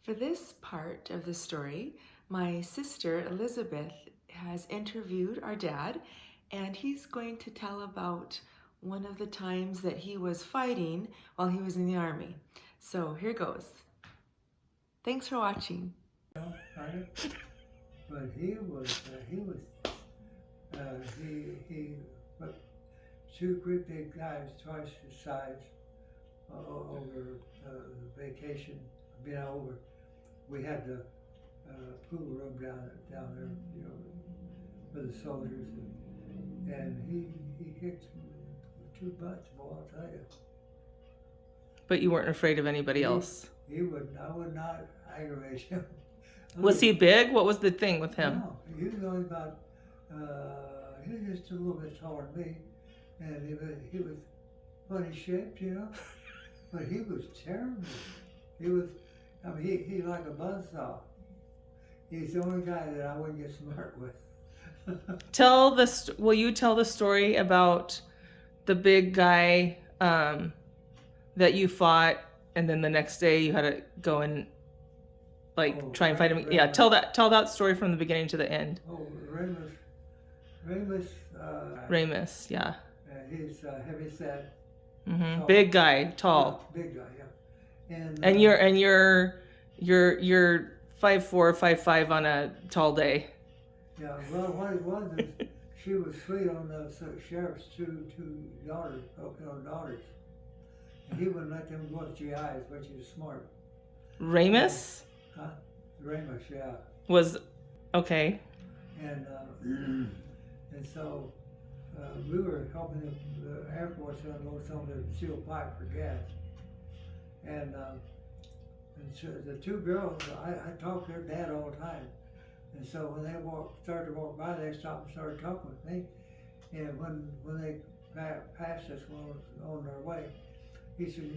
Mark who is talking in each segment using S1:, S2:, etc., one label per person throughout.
S1: For this part of the story, my sister Elizabeth has interviewed our dad, and he's going to tell about one of the times that he was fighting while he was in the army. So here goes. Thanks for watching.
S2: But but two great big guys, twice his size, over vacation, we had the pool room down there, for the soldiers, and he kicked two butts, boy, I'll tell you.
S3: But you weren't afraid of anybody else?
S2: I would not aggravate him.
S3: Was he big? What was the thing with him?
S2: No, he was only about, he was just a little bit taller than me, and he was funny shaped, but he was terrible. He like a buzzsaw. He's the only guy that I wouldn't get smart with.
S3: Will you tell the story about the big guy that you fought, and then the next day you had to go and try and fight him? Yeah, tell that story from the beginning to the end.
S2: Oh,
S3: Ramus, yeah.
S2: He's heavy set.
S3: Mm-hmm. Big guy, tall.
S2: Yeah, big guy, yeah.
S3: And you're 5'4", 5'5" on a tall day.
S2: Yeah, well, what it was is she was sweet on the sheriff's two daughters, and he wouldn't let them go with GIs, but he was smart.
S3: Ramus?
S2: Huh? Ramus, yeah.
S3: Was okay.
S2: And so we were helping the Air Force unload some of the steel pipe for gas, and so the two girls, I talked to their dad all the time, and so when they started to walk by, they stopped and started talking with me, and when they passed us on their way, he said,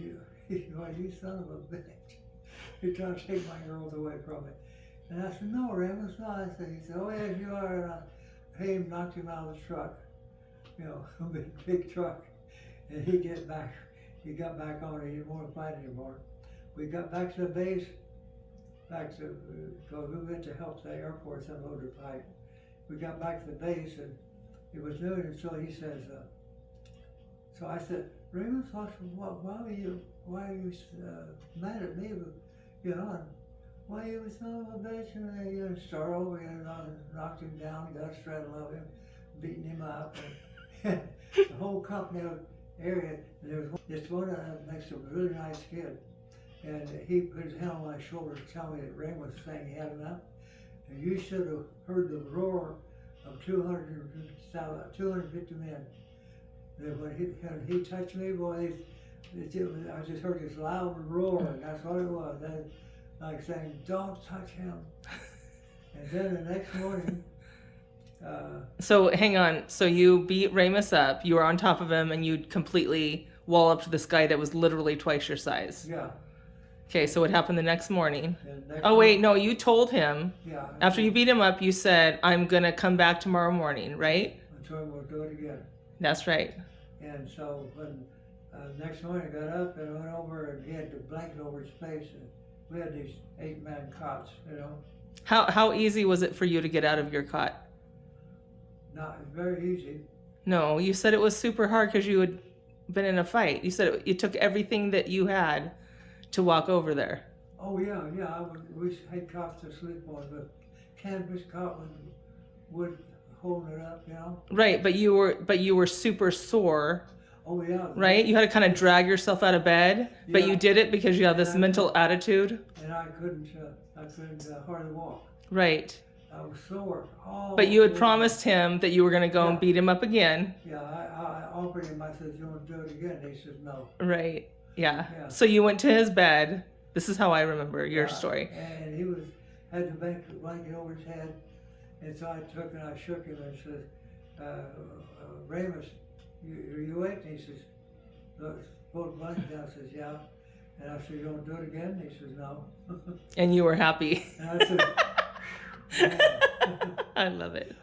S2: you son of a bitch, you're trying to take my girls away from me. And I said, no, Ram, it's not. He said, oh yes, you are. And I him knocked him out of the truck, a big truck. And he got back on it. He didn't want to fight anymore. We got back to the base, because we went to help the Air Force unload the pipe. We got back to the base, and it was noon, and so he says, so I said, Raymond, why are you mad at me? And why you was son of a bitch, and start over and knocked him down, got a straddle of him, beating him up, and the whole company area. And there was this one next to a really nice kid, and he put his hand on my shoulder to tell me that Ray was saying he had enough. And you should have heard the roar of 250 men. And when he touched me, boy, I just heard this loud roar, and that's what it was. Like saying, don't touch him. And then the next morning...
S3: So hang on. So you beat Ramus up, you were on top of him, and you completely walloped this guy that was literally twice your size.
S2: Yeah.
S3: Okay, so what happened the next morning? Wait, no, you told him, after you beat him up, you said, I'm going to come back tomorrow morning, right?
S2: I told him we'll do it again.
S3: That's right.
S2: And so when next morning I got up and went over, and he had the blanket over his face, and we had these 8-man cots,
S3: How easy was it for you to get out of your cot?
S2: Not very easy.
S3: No, you said it was super hard because you had been in a fight. You said it took everything that you had to walk over there.
S2: Oh yeah. We had cots to sleep on, but canvas cot with wood holding it up,
S3: Right, but you were super sore.
S2: Oh yeah.
S3: Right? You had to kind of drag yourself out of bed, but you did it because you have this mental attitude.
S2: And I couldn't hardly walk.
S3: Right.
S2: I was sore.
S3: But you had promised him that you were going to go and beat him up again.
S2: Yeah, I offered him, I said, you want to do it again? He said, no.
S3: Right. Yeah. So you went to his bed. This is how I remember your story.
S2: And he had the blanket over his head. And so I took and I shook him and said, Ramus, you awake? And he says, look, pull the blanket down. I says, yeah. And I said, you want to do it again? And he says, no.
S3: And you were happy.
S2: And I said,
S3: I love it.